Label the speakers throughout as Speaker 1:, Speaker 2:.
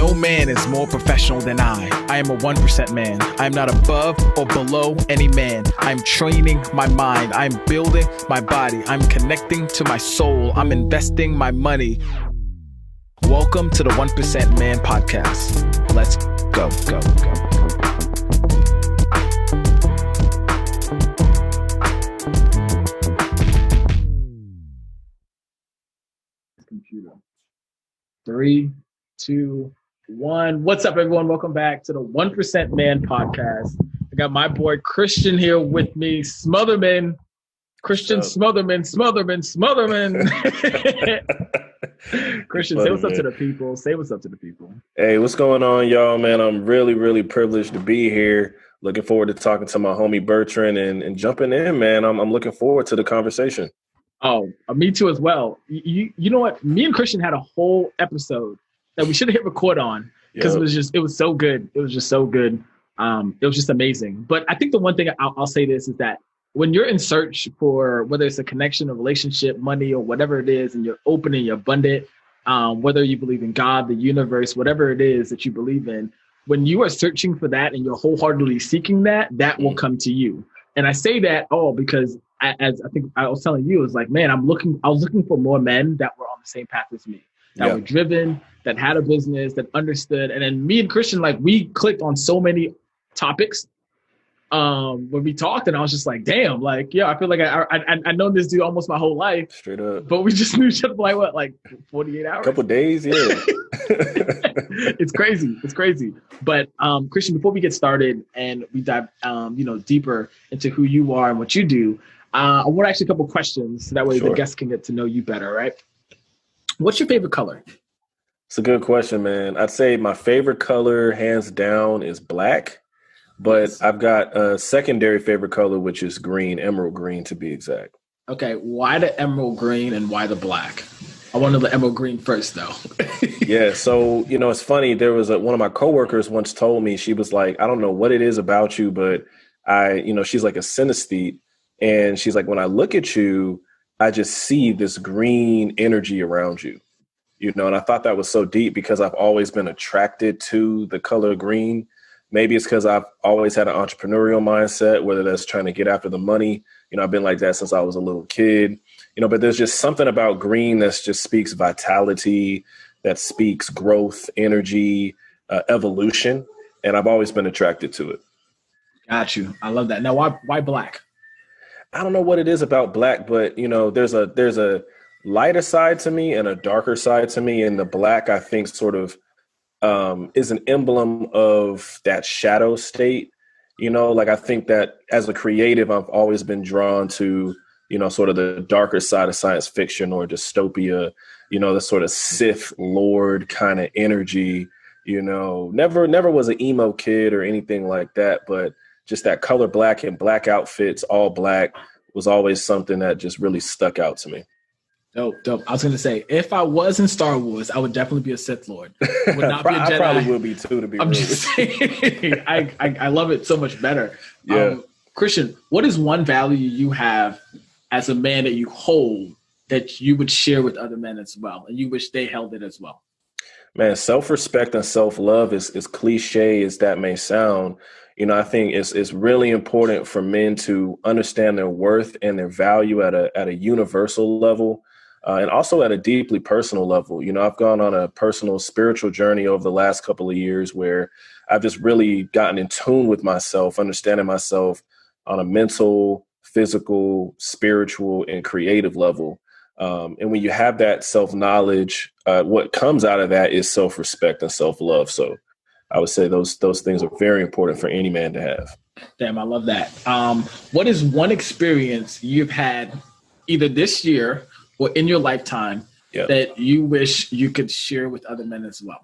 Speaker 1: No man is more professional than I. I am a 1% man. I am not above or below any man. I'm training my mind. I'm building my body. I'm connecting to my soul. I'm investing my money. Welcome to the 1% Man Podcast. Let's go. Computer. 3, 2, 1. What's up, everyone? Welcome back to the 1% Man Podcast. I got my boy Christian here with me. Smotherman. Christian Smotherman. Christian, say what's up to the people.
Speaker 2: Hey, what's going on, y'all, man? I'm really privileged to be here. Looking forward to talking to my homie Bertrand and jumping in, man. I'm looking forward to the conversation.
Speaker 1: Oh, me too as well. You know what? Me and Christian had a whole episode that we should have hit record on because it was so good. It was just so good. It was just amazing. But I think the one thing I'll say this is that when you're in search for whether it's a connection, a relationship, money, or whatever it is, and you're open and you're abundant, whether you believe in God, the universe, whatever it is that you believe in, when you are searching for that and you're wholeheartedly seeking that will come to you. And I say that because as I think I was telling you, it's like, man, I was looking for more men that were on the same path as me, that were driven, that had a business, that understood. And then me and Christian, like, we clicked on so many topics when we talked, and I was just like, damn, like, I feel like I know this dude almost my whole life. Straight up. But we just knew each other for like 48 hours?
Speaker 2: A couple days, yeah.
Speaker 1: It's crazy. But Christian, before we get started and we dive deeper into who you are and what you do, I want to ask you a couple questions so that way the guests can get to know you better, right? What's your favorite color?
Speaker 2: It's a good question, man. I'd say my favorite color, hands down, is black. But I've got a secondary favorite color, which is green, emerald green to be exact.
Speaker 1: Okay, why the emerald green and why the black? I want to know the emerald green first, though.
Speaker 2: Yeah, so, it's funny. There was one of my coworkers once told me, she was like, I don't know what it is about you, but she's like a synesthete. And she's like, when I look at you, I just see this green energy around you, and I thought that was so deep because I've always been attracted to the color green. Maybe it's because I've always had an entrepreneurial mindset, whether that's trying to get after the money. I've been like that since I was a little kid, but there's just something about green that just speaks vitality, that speaks growth, energy, evolution. And I've always been attracted to it.
Speaker 1: Got you. I love that. Now, why black?
Speaker 2: I don't know what it is about black, but, there's a lighter side to me and a darker side to me. And the black, I think, sort of is an emblem of that shadow state. I think that as a creative, I've always been drawn to, sort of the darker side of science fiction or dystopia, the sort of Sith Lord kind of energy, never was an emo kid or anything like that. But just that color black and black outfits, all black, was always something that just really stuck out to me.
Speaker 1: Dope. I was going to say, if I was in Star Wars, I would definitely be a Sith Lord. Would not be a Jedi.
Speaker 2: I probably will be too, to be
Speaker 1: I'm
Speaker 2: real.
Speaker 1: just saying, I love it so much better.
Speaker 2: Yeah.
Speaker 1: Christian, what is one value you have as a man that you hold that you would share with other men as well, and you wish they held it as well?
Speaker 2: Man, self-respect and self-love is cliche as that may sound. I think it's really important for men to understand their worth and their value at a universal level. And also at a deeply personal level. I've gone on a personal spiritual journey over the last couple of years where I've just really gotten in tune with myself, understanding myself on a mental, physical, spiritual, and creative level. And when you have that self-knowledge, what comes out of that is self-respect and self-love. So I would say those things are very important for any man to have.
Speaker 1: Damn, I love that. What is one experience you've had either this year or in your lifetime that you wish you could share with other men as well?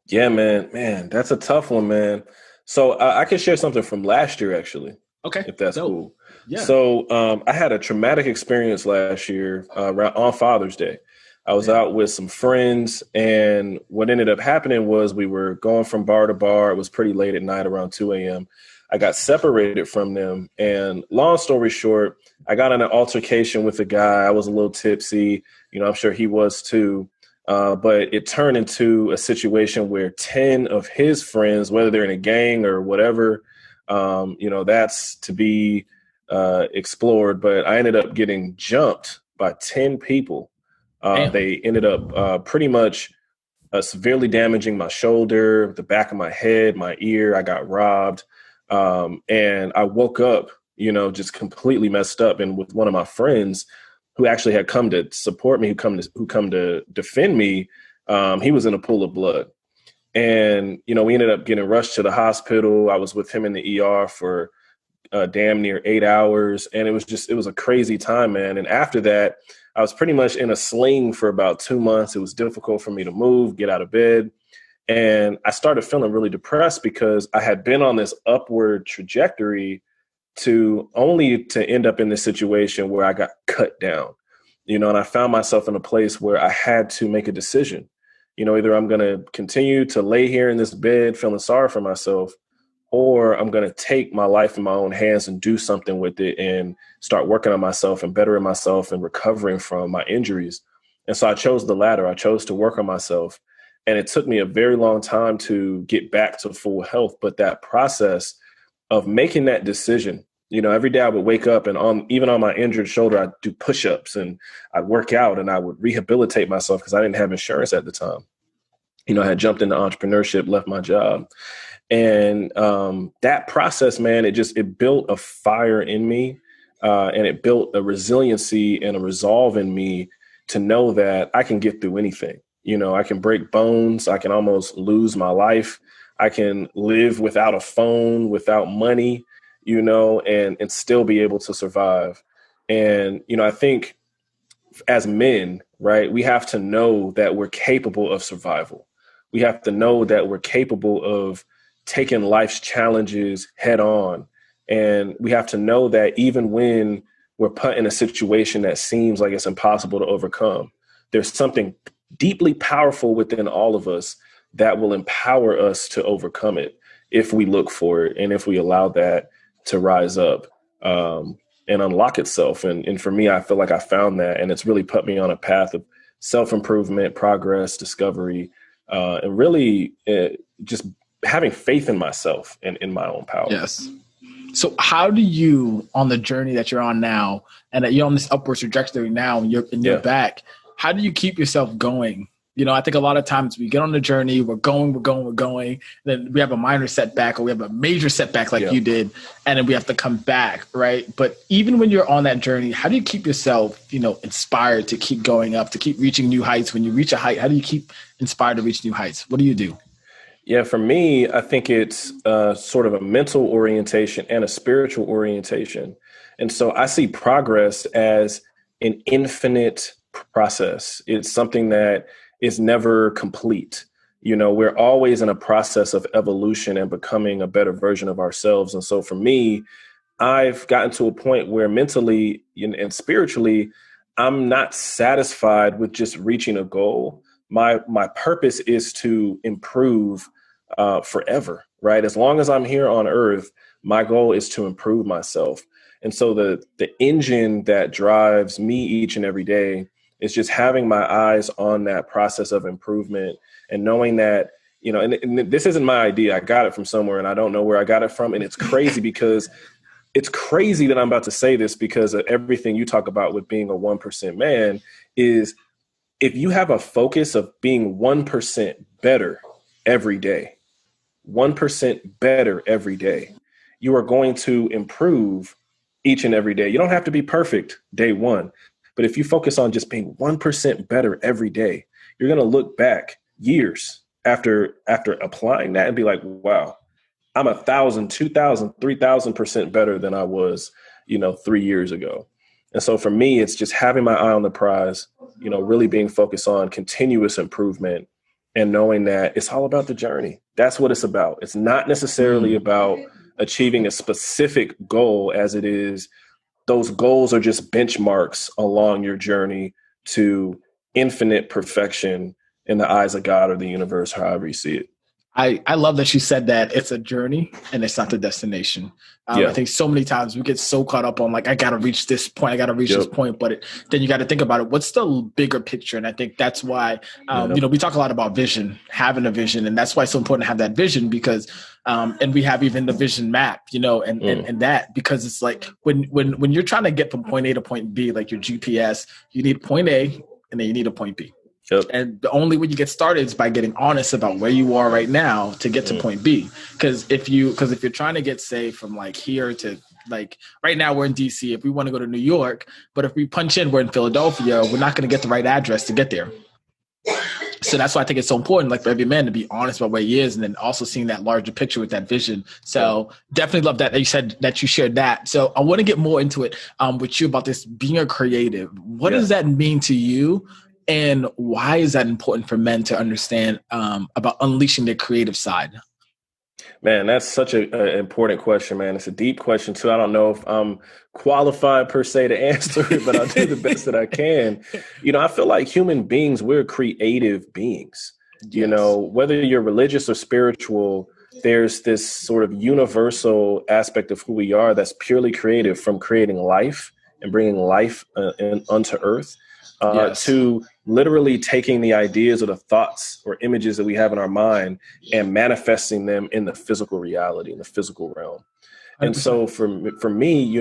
Speaker 2: Yeah, man, that's a tough one, man. So I can share something from last year, actually.
Speaker 1: Okay.
Speaker 2: If that's cool.
Speaker 1: Yeah.
Speaker 2: So I had a traumatic experience last year on Father's Day. I was out with some friends, and what ended up happening was we were going from bar to bar. It was pretty late at night, around 2 a.m. I got separated from them. And long story short, I got in an altercation with a guy. I was a little tipsy. I'm sure he was too. But it turned into a situation where 10 of his friends, whether they're in a gang or whatever, that's to be explored. But I ended up getting jumped by 10 people. They ended up pretty much severely damaging my shoulder, the back of my head, my ear. I got robbed. And I woke up, just completely messed up. And with one of my friends who actually had come to support me, who come to defend me, he was in a pool of blood. And, we ended up getting rushed to the hospital. I was with him in the ER for damn near 8 hours. And it was a crazy time, man. And after that, I was pretty much in a sling for about 2 months. It was difficult for me to move, get out of bed. And I started feeling really depressed because I had been on this upward trajectory to end up in this situation where I got cut down, and I found myself in a place where I had to make a decision. Either I'm going to continue to lay here in this bed feeling sorry for myself, or I'm going to take my life in my own hands and do something with it and start working on myself and bettering myself and recovering from my injuries. And so I chose the latter. I chose to work on myself. And it took me a very long time to get back to full health. But that process of making that decision, every day I would wake up and even on my injured shoulder, I'd do push-ups and I'd work out and I would rehabilitate myself because I didn't have insurance at the time. I had jumped into entrepreneurship, left my job. And that process, man, it built a fire in me and it built a resiliency and a resolve in me to know that I can get through anything. I can break bones. I can almost lose my life. I can live without a phone, without money, and still be able to survive. And, I think as men, right, we have to know that we're capable of survival. We have to know that we're capable of taking life's challenges head on. And we have to know that even when we're put in a situation that seems like it's impossible to overcome, there's something deeply powerful within all of us that will empower us to overcome it if we look for it and if we allow that to rise up and unlock itself. And for me, I feel like I found that, and it's really put me on a path of self-improvement, progress, discovery, and really just having faith in myself and in my own power.
Speaker 1: Yes. So how do you, on the journey that you're on now, and that you're on this upward trajectory now, and you're back, how do you keep yourself going? I think a lot of times we get on the journey, we're going. Then we have a minor setback or we have a major setback like you did, and then we have to come back, right? But even when you're on that journey, how do you keep yourself, inspired to keep going up, to keep reaching new heights? When you reach a height, how do you keep inspired to reach new heights? What do you do?
Speaker 2: Yeah, for me, I think it's sort of a mental orientation and a spiritual orientation. And so I see progress as an infinite process. It's something that is never complete. We're always in a process of evolution and becoming a better version of ourselves. And so for me, I've gotten to a point where mentally and spiritually, I'm not satisfied with just reaching a goal. My purpose is to improve forever, right? As long as I'm here on earth, my goal is to improve myself. And so the engine that drives me each and every day is just having my eyes on that process of improvement and knowing that, and this isn't my idea. I got it from somewhere and I don't know where I got it from. And it's crazy because it's crazy that I'm about to say this because of everything you talk about with being a 1% man is if you have a focus of being 1% better every day, 1% better every day, you are going to improve each and every day. You don't have to be perfect day one, but if you focus on just being 1% better every day, you're going to look back years after applying that and be like, wow, I'm 1,000, 2,000, 3,000% better than I was, 3 years ago. And so for me, it's just having my eye on the prize, really being focused on continuous improvement and knowing that it's all about the journey. That's what it's about. It's not necessarily about achieving a specific goal as it is. Those goals are just benchmarks along your journey to infinite perfection in the eyes of God or the universe, however you see it.
Speaker 1: I love that you said that it's a journey and it's not the destination. I think so many times we get so caught up on like, I got to reach this point. I got to reach this point. But then you got to think about it. What's the bigger picture? And I think that's why, we talk a lot about vision, having a vision. And that's why it's so important to have that vision because, and we have even the vision map, and that, because it's like when you're trying to get from point A to point B, like your GPS, you need point A and then you need a point B.
Speaker 2: Yep.
Speaker 1: And the only way you get started is by getting honest about where you are right now to get to point B. Because if you're trying to get, say, from like here to like right now we're in DC, if we want to go to New York, but if we punch in, we're in Philadelphia, we're not going to get the right address to get there. So that's why I think it's so important, like for every man to be honest about where he is and then also seeing that larger picture with that vision. So definitely love that you said that you shared that. So I want to get more into it with you about this being a creative. What does that mean to you? And why is that important for men to understand about unleashing their creative side?
Speaker 2: Man, that's such an important question, man. It's a deep question, too. I don't know if I'm qualified per se to answer it, but I'll do the best that I can. I feel like human beings, we're creative beings.
Speaker 1: Yes.
Speaker 2: Whether you're religious or spiritual, there's this sort of universal aspect of who we are that's purely creative, from creating life and bringing life onto earth. To literally taking the ideas or the thoughts or images that we have in our mind and manifesting them in the physical reality, in the physical realm. 100%. And so for me,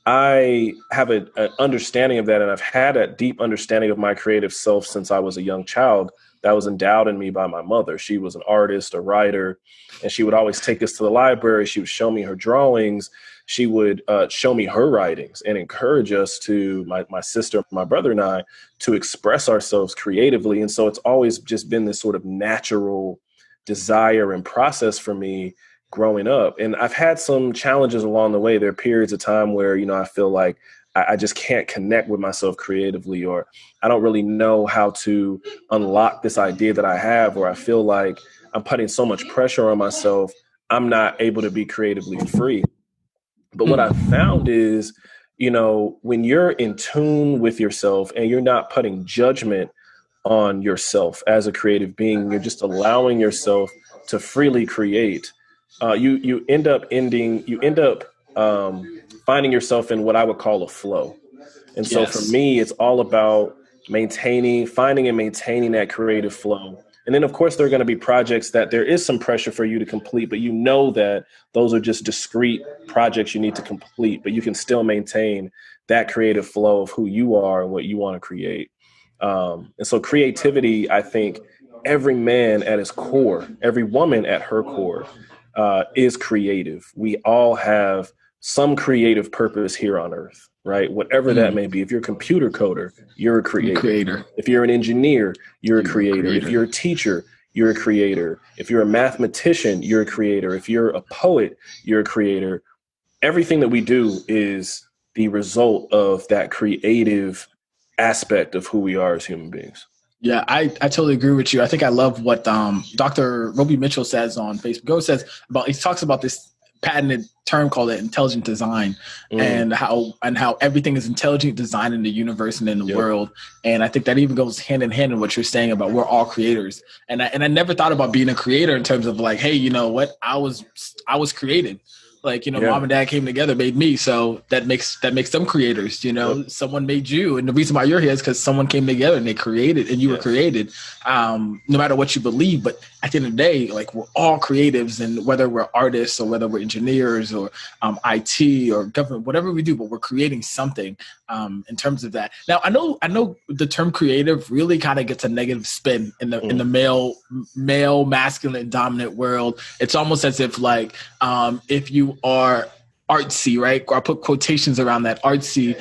Speaker 2: I have an understanding of that. And I've had a deep understanding of my creative self since I was a young child. That was endowed in me by my mother. She was an artist, a writer, and she would always take us to the library. She would show me her drawings. She would show me her writings and encourage us to, my sister, my brother and I, to express ourselves creatively. And so it's always just been this sort of natural desire and process for me growing up. And I've had some challenges along the way. There are periods of time where, I feel like I just can't connect with myself creatively, or I don't really know how to unlock this idea that I have, or I feel like I'm putting so much pressure on myself, I'm not able to be creatively free. But what I've found is, when you're in tune with yourself and you're not putting judgment on yourself as a creative being, you're just allowing yourself to freely create, you end up finding yourself in what I would call a flow. And so for me, it's all about finding and maintaining that creative flow. And then, of course, there are going to be projects that there is some pressure for you to complete, but that those are just discrete projects you need to complete, but you can still maintain that creative flow of who you are and what you want to create. And so creativity, I think every man at his core, every woman at her core is creative. We all have some creative purpose here on earth, right? Whatever that may be. If you're a computer coder, you're a creator. If you're an engineer, you're a creator. If you're a teacher, you're a creator. If you're a mathematician, you're a creator. If you're a poet, you're a creator. Everything that we do is the result of that creative aspect of who we are as human beings.
Speaker 1: Yeah, I totally agree with you. I think I love what Dr. Roby Mitchell says on Facebook. He talks about this patented term called intelligent design, and how everything is intelligent design in the universe and in the world. And I think that even goes hand in hand in what you're saying about we're all creators. And I never thought about being a creator in terms of like, hey, you know what? I was created. Like, mom and dad came together, made me. So that makes them creators, someone made you. And the reason why you're here is because someone came together and they created, and you were created, no matter what you believe. But at the end of the day, like, we're all creatives, and whether we're artists or whether we're engineers or IT or government, whatever we do, but we're creating something in terms of that. Now, I know the term creative really kind of gets a negative spin in the male masculine dominant world. It's almost as if like, if you are artsy, right? Or I put quotations around that artsy.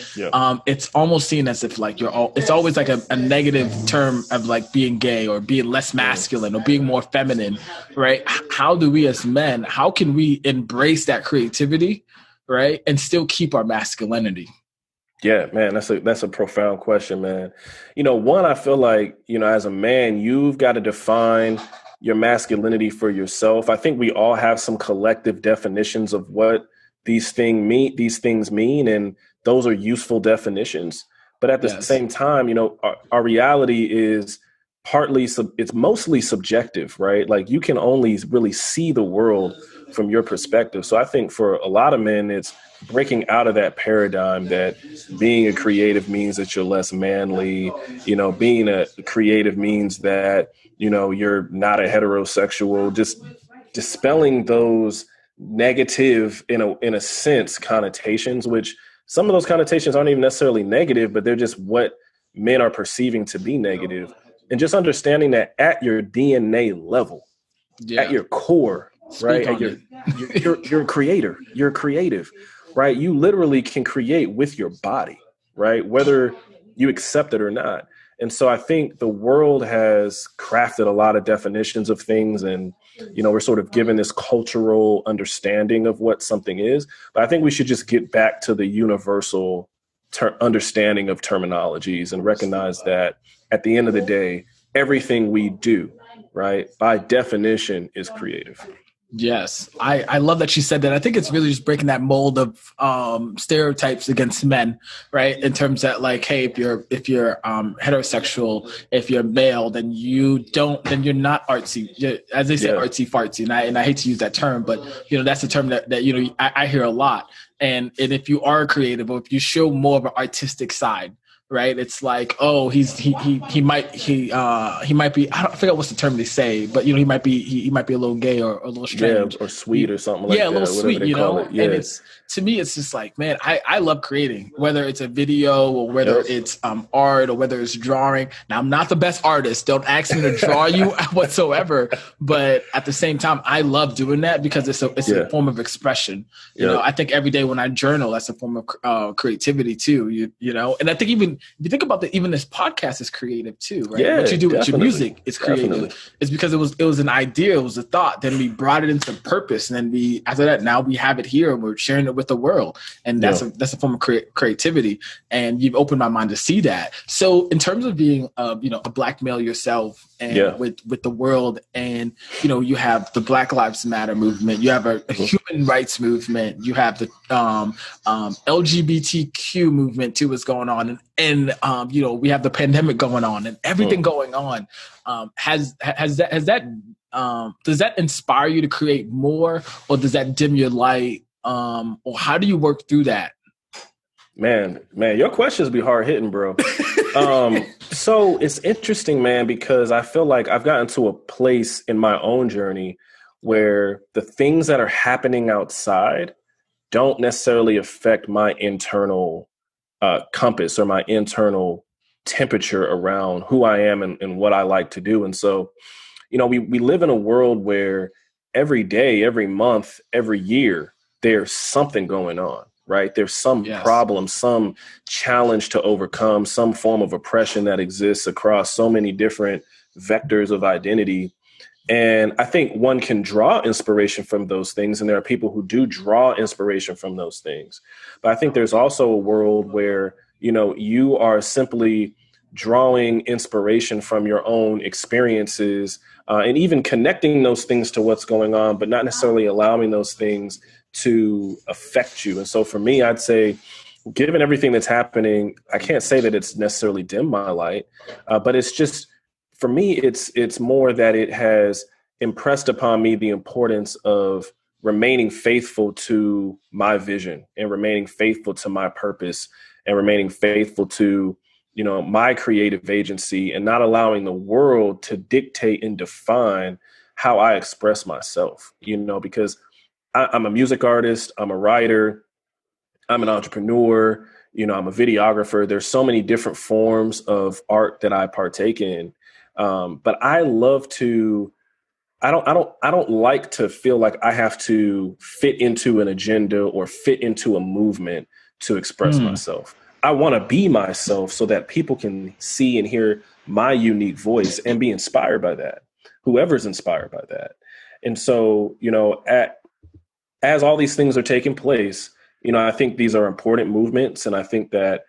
Speaker 1: It's almost seen as if like it's always like a negative term of like being gay or being less masculine or being more feminine, right? How do we as men, how can we embrace that creativity, right? And still keep our masculinity?
Speaker 2: Yeah, man, that's a profound question, man. One, I feel like, as a man, you've got to define your masculinity for yourself. I think we all have some collective definitions of what these things mean, and those are useful definitions. But at the same time, our reality is it's mostly subjective, right? Like you can only really see the world from your perspective. So I think for a lot of men, it's breaking out of that paradigm that being a creative means that you're less manly. Being a creative means that, you're not a heterosexual. Just dispelling those negative, in a sense, connotations, which some of those connotations aren't even necessarily negative, but they're just what men are perceiving to be negative. And just understanding that at your DNA level, at your core, right? You're a creator, you're creative, right? You literally can create with your body, right? Whether you accept it or not. And so I think the world has crafted a lot of definitions of things, and, we're sort of given this cultural understanding of what something is. But I think we should just get back to the universal understanding of terminologies and recognize that at the end of the day, everything we do, right, by definition is creative.
Speaker 1: Yes, I love that she said that. I think it's really just breaking that mold of stereotypes against men, right? In terms that, like, hey, if you're heterosexual, if you're male, then you're not artsy, as they say, artsy fartsy. And I hate to use that term, but that's the term that I hear a lot. And if you are creative, or if you show more of an artistic side, right? It's like, oh, he might be, I forget what's the term they say, but he might be a little gay or a little strange,
Speaker 2: or sweet or something like that.
Speaker 1: Yeah, a little sweet, And it's, to me, it's just like, man, I love creating, whether it's a video or whether it's art or whether it's drawing. Now, I'm not the best artist. Don't ask me to draw you whatsoever. But at the same time, I love doing that because it's a form of expression. You know, I think every day when I journal, that's a form of creativity too. And I think even if you think about even this podcast is creative too, right?
Speaker 2: Yeah,
Speaker 1: what you do with your music is creative. Definitely. It's because it was an idea, it was a thought. Then we brought it into purpose, and then after that, now we have it here and we're sharing it with the world, and that's a form of creativity. And you've opened my mind to see that. So in terms of being a Black male yourself, and with the world, and you have the Black Lives Matter movement, you have a human rights movement, you have the LGBTQ movement too is going on, and we have the pandemic going on and everything going on. Does that inspire you to create more, or does that dim your light, or how do you work through that?
Speaker 2: Man, your questions be hard hitting, bro. So it's interesting, man, because I feel like I've gotten to a place in my own journey where the things that are happening outside don't necessarily affect my internal compass or my internal temperature around who I am and what I like to do. And so, we live in a world where every day, every month, every year, there's something going on. Right? There's some problem, some challenge to overcome, some form of oppression that exists across so many different vectors of identity. And I think one can draw inspiration from those things. And there are people who do draw inspiration from those things. But I think there's also a world where, you are simply drawing inspiration from your own experiences, and even connecting those things to what's going on, but not necessarily allowing those things to affect you. And so for me, I'd say, given everything that's happening, I can't say that it's necessarily dimmed my light, but it's just, for me, it's more that it has impressed upon me the importance of remaining faithful to my vision and remaining faithful to my purpose and remaining faithful to, my creative agency, and not allowing the world to dictate and define how I express myself, because I'm a music artist, I'm a writer, I'm an entrepreneur, I'm a videographer. There's so many different forms of art that I partake in. But I love to, I don't like to feel like I have to fit into an agenda or fit into a movement to express myself. I want to be myself so that people can see and hear my unique voice and be inspired by that, whoever's inspired by that. And so, as all these things are taking place, I think these are important movements, and I think that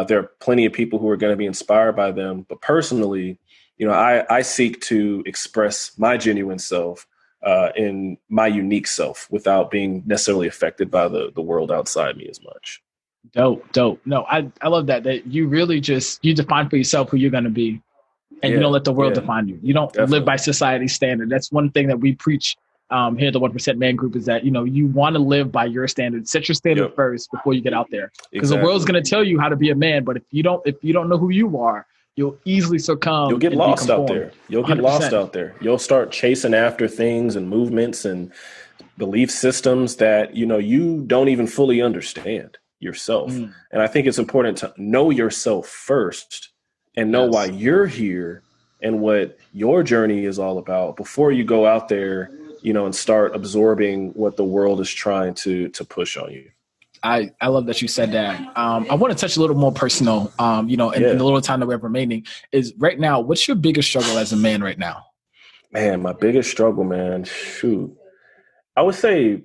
Speaker 2: there are plenty of people who are going to be inspired by them. But personally, I seek to express my genuine self in my unique self without being necessarily affected by the world outside me as much.
Speaker 1: Dope. No, I love that you really you define for yourself who you're going to be. and you don't let the world define you. You don't live by society's standard. That's one thing that we preach here at the 1% Man Group, is that, you want to live by your standards. Set your standard first before you get out there, because the world's going to tell you how to be a man. But if you don't know who you are, you'll easily succumb.
Speaker 2: You'll get lost out there. You'll get 100%. Lost out there. You'll start chasing after things and movements and belief systems that, you don't even fully understand yourself. And I think it's important to know yourself first and know why you're here and what your journey is all about before you go out there, and start absorbing what the world is trying to push on you.
Speaker 1: I love that you said that. I want to touch a little more personal, in the little time that we have remaining, is right now, what's your biggest struggle as a man right now?
Speaker 2: Man, my biggest struggle, man, shoot. I would say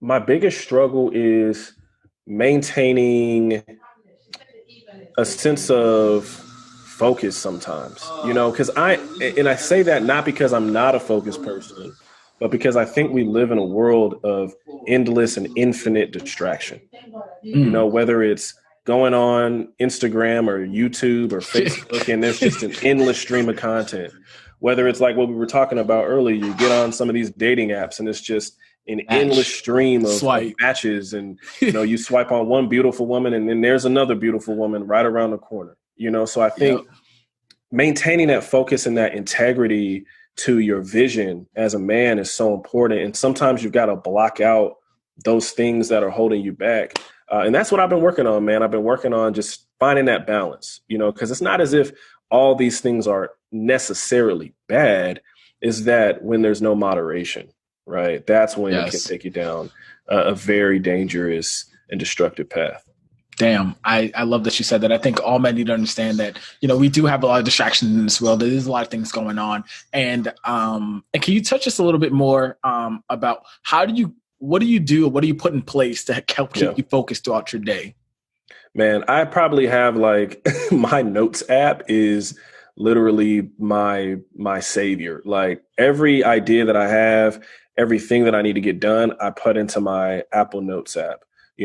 Speaker 2: my biggest struggle is maintaining a sense of focus sometimes, because I say that not because I'm not a focused person, but because I think we live in a world of endless and infinite distraction, whether it's going on Instagram or YouTube or Facebook, and there's just an endless stream of content, whether it's like what we were talking about earlier, you get on some of these dating apps and it's just an endless stream of matches. And, you swipe on one beautiful woman and then there's another beautiful woman right around the corner, so I think maintaining that focus and that integrity to your vision as a man is so important. And sometimes you've got to block out those things that are holding you back. And that's what I've been working on, man. I've been working on just finding that balance, because it's not as if all these things are necessarily bad. Is that when there's no moderation, right? That's when it can take you down a very dangerous and destructive path.
Speaker 1: Damn, I love that you said that. I think all men need to understand that, we do have a lot of distractions in this world. There's a lot of things going on. And can you touch us a little bit more about what do you do? What do you put in place to help keep you focused throughout your day?
Speaker 2: Man, I probably have my notes app is literally my savior. Like every idea that I have, everything that I need to get done, I put into my Apple Notes app.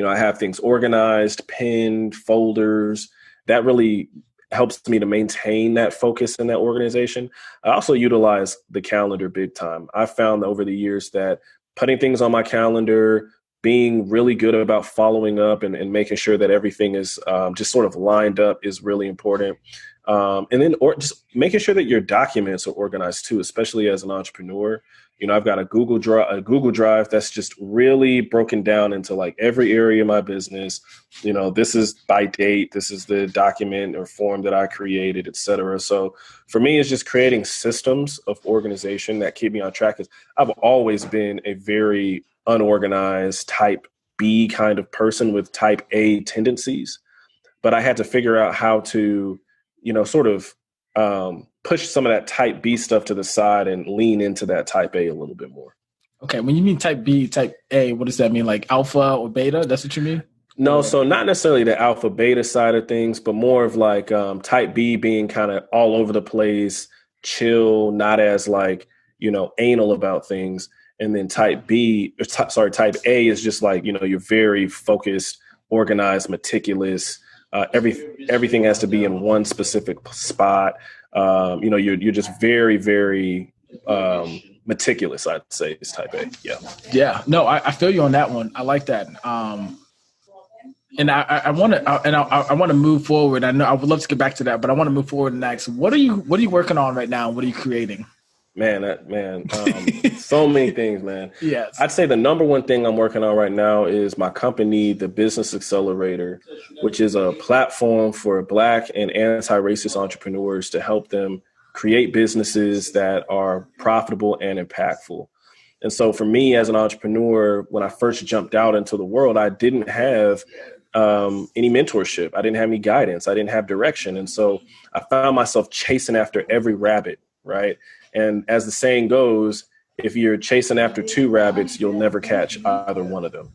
Speaker 2: I have things organized, pinned, folders. That really helps me to maintain that focus and that organization. I also utilize the calendar big time. I found over the years that putting things on my calendar, being really good about following up and making sure that everything is just sort of lined up is really important. And then just making sure that your documents are organized too, especially as an entrepreneur. I've got a Google Drive that's just really broken down into every area of my business. This is by date. This is the document or form that I created, et cetera. So for me, it's just creating systems of organization that keep me on track. 'Cause I've always been a very unorganized type B kind of person with type A tendencies, but I had to figure out how to, sort of push some of that type B stuff to the side and lean into that type A a little bit more.
Speaker 1: Okay. When you mean type B, type A, what does that mean? Like alpha or beta? That's what you mean?
Speaker 2: No. So not necessarily the alpha beta side of things, but more of type B being kind of all over the place, chill, not as anal about things. And then type A is just you're very focused, organized, meticulous. Everything has to be in one specific spot. You're just very, very meticulous, I'd say, is type A. Yeah.
Speaker 1: Yeah. No, I feel you on that one. I like that. And I want to move forward. I know I would love to get back to that, but I want to move forward and ask, what are you working on right now? What are you creating?
Speaker 2: So many things, man.
Speaker 1: Yes.
Speaker 2: I'd say the number one thing I'm working on right now is my company, the Business Accelerator, which is a platform for Black and anti-racist entrepreneurs to help them create businesses that are profitable and impactful. And so for me as an entrepreneur, when I first jumped out into the world, I didn't have any mentorship. I didn't have any guidance. I didn't have direction. And so I found myself chasing after every rabbit, right? And as the saying goes, if you're chasing after two rabbits, you'll never catch either one of them.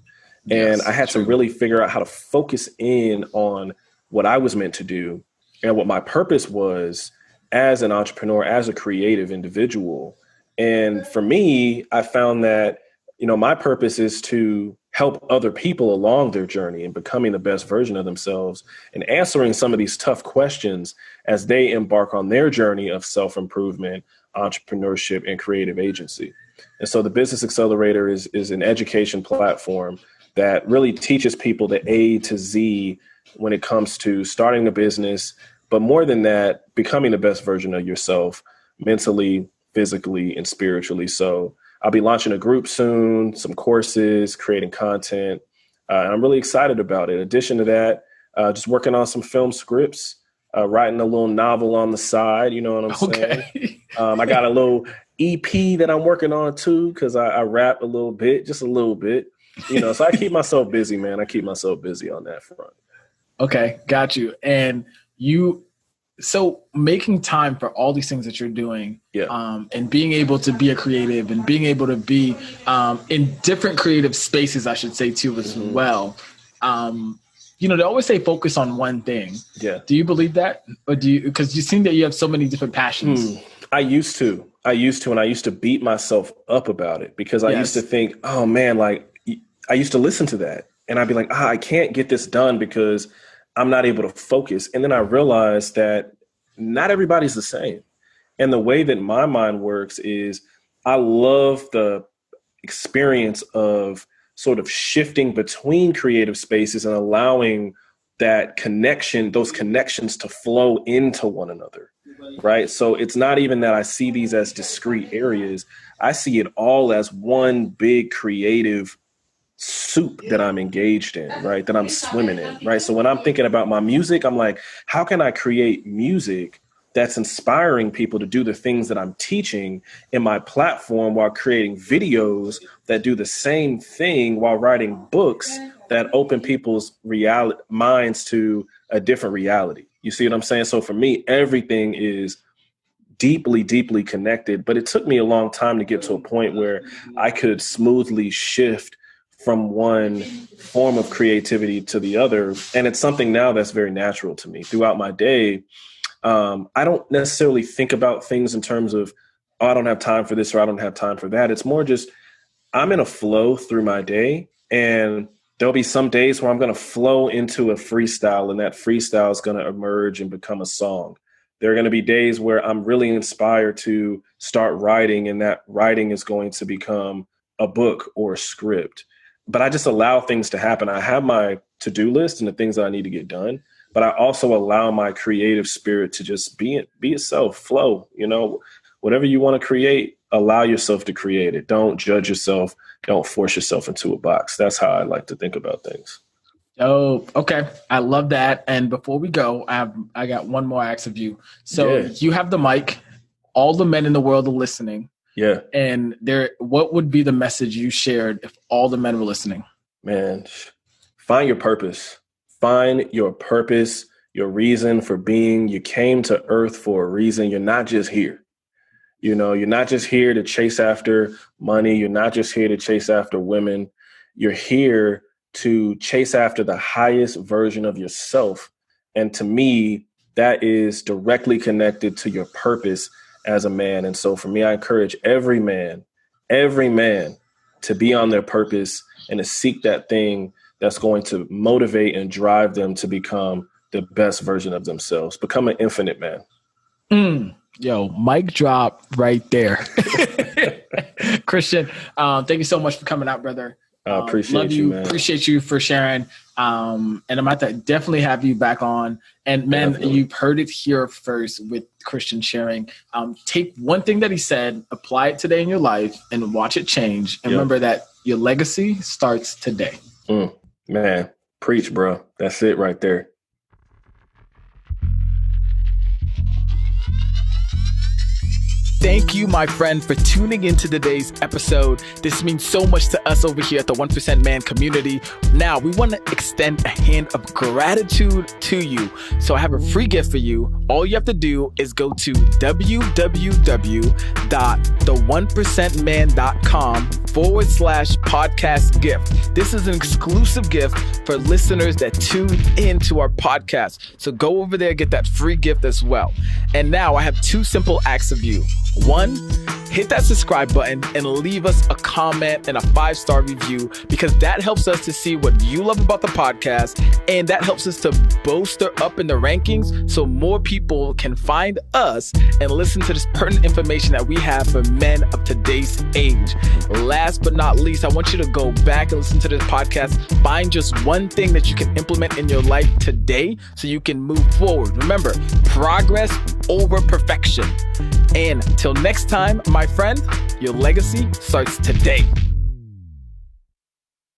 Speaker 2: And I had to really figure out how to focus in on what I was meant to do and what my purpose was as an entrepreneur, as a creative individual. And for me, I found that, my purpose is to help other people along their journey and becoming the best version of themselves and answering some of these tough questions as they embark on their journey of self-improvement, entrepreneurship, and creative agency. And so the Business Accelerator is an education platform that really teaches people the A to Z when it comes to starting a business, but more than that, becoming the best version of yourself mentally, physically, and spiritually. So I'll be launching a group soon, some courses, creating content. And I'm really excited about it. In addition to that, just working on some film scripts, writing a little novel on the side. You know what I'm saying? I got a little EP that I'm working on too, because I rap a little bit, just a little bit. So I keep myself busy, man. I keep myself busy on that front.
Speaker 1: Okay, got you. And so making time for all these things that you're doing, and being able to be a creative and being able to be in different creative spaces, I should say too, as well. They always say focus on one thing. Yeah. Do you believe that? Or because you seem that you have so many different passions.
Speaker 2: I used to, and I used to beat myself up about it because I used to think, oh man, like I used to listen to that and I'd be like, I can't get this done because I'm not able to focus. And then I realized that not everybody's the same. And the way that my mind works is I love the experience of sort of shifting between creative spaces and allowing that connection, those connections to flow into one another. Right. So it's not even that I see these as discrete areas. I see it all as one big creative soup that I'm engaged in, right? That I'm swimming in, right? So when I'm thinking about my music, I'm like, how can I create music that's inspiring people to do the things that I'm teaching in my platform while creating videos that do the same thing while writing books that open people's minds to a different reality? You see what I'm saying? So for me, everything is deeply, deeply connected, but it took me a long time to get to a point where I could smoothly shift from one form of creativity to the other. And it's something now that's very natural to me throughout my day. I don't necessarily think about things in terms of, oh, I don't have time for this or I don't have time for that. It's more just I'm in a flow through my day, and there'll be some days where I'm going to flow into a freestyle, and that freestyle is going to emerge and become a song. There are going to be days where I'm really inspired to start writing, and that writing is going to become a book or a script. But I just allow things to happen. I have my to-do list and the things that I need to get done, but I also allow my creative spirit to just be itself, flow. Whatever you want to create, allow yourself to create it. Don't judge yourself. Don't force yourself into a box. That's how I like to think about things.
Speaker 1: Oh, okay. I love that. And before we go, I got one more ask of you. So you have the mic. All the men in the world are listening.
Speaker 2: Yeah.
Speaker 1: And what would be the message you shared if all the men were listening?
Speaker 2: Man, find your purpose. Find your purpose, your reason for being. You came to earth for a reason. You're not just here. You're not just here to chase after money. You're not just here to chase after women. You're here to chase after the highest version of yourself. And to me, that is directly connected to your purpose as a man. And so for me, I encourage every man to be on their purpose and to seek that thing that's going to motivate and drive them to become the best version of themselves, become an infinite man.
Speaker 1: Yo, mic drop right there. Christian, thank you so much for coming out, brother.
Speaker 2: I appreciate you, man.
Speaker 1: Appreciate you for sharing. And I'm about to definitely have you back on. And man, definitely. You've heard it here first with Christian sharing. Take one thing that he said, apply it today in your life, and watch it change. And remember that your legacy starts today.
Speaker 2: Man, preach, bro. That's it right there.
Speaker 1: Thank you, my friend, for tuning into today's episode. This means so much to us over here at the 1% Man community. Now, we want to extend a hand of gratitude to you. So I have a free gift for you. All you have to do is go to www.the1percentman.com/podcast gift. This is an exclusive gift for listeners that tune into our podcast. So go over there, get that free gift as well. And now I have two simple acts of you. One, hit that subscribe button and leave us a comment and a 5-star review, because that helps us to see what you love about the podcast, and that helps us to bolster up in the rankings so more people can find us and listen to this pertinent information that we have for men of today's age. Last but not least, I want you to go back and listen to this podcast. Find just one thing that you can implement in your life today so you can move forward. Remember, progress over perfection. And till next time, my friend, your legacy starts today.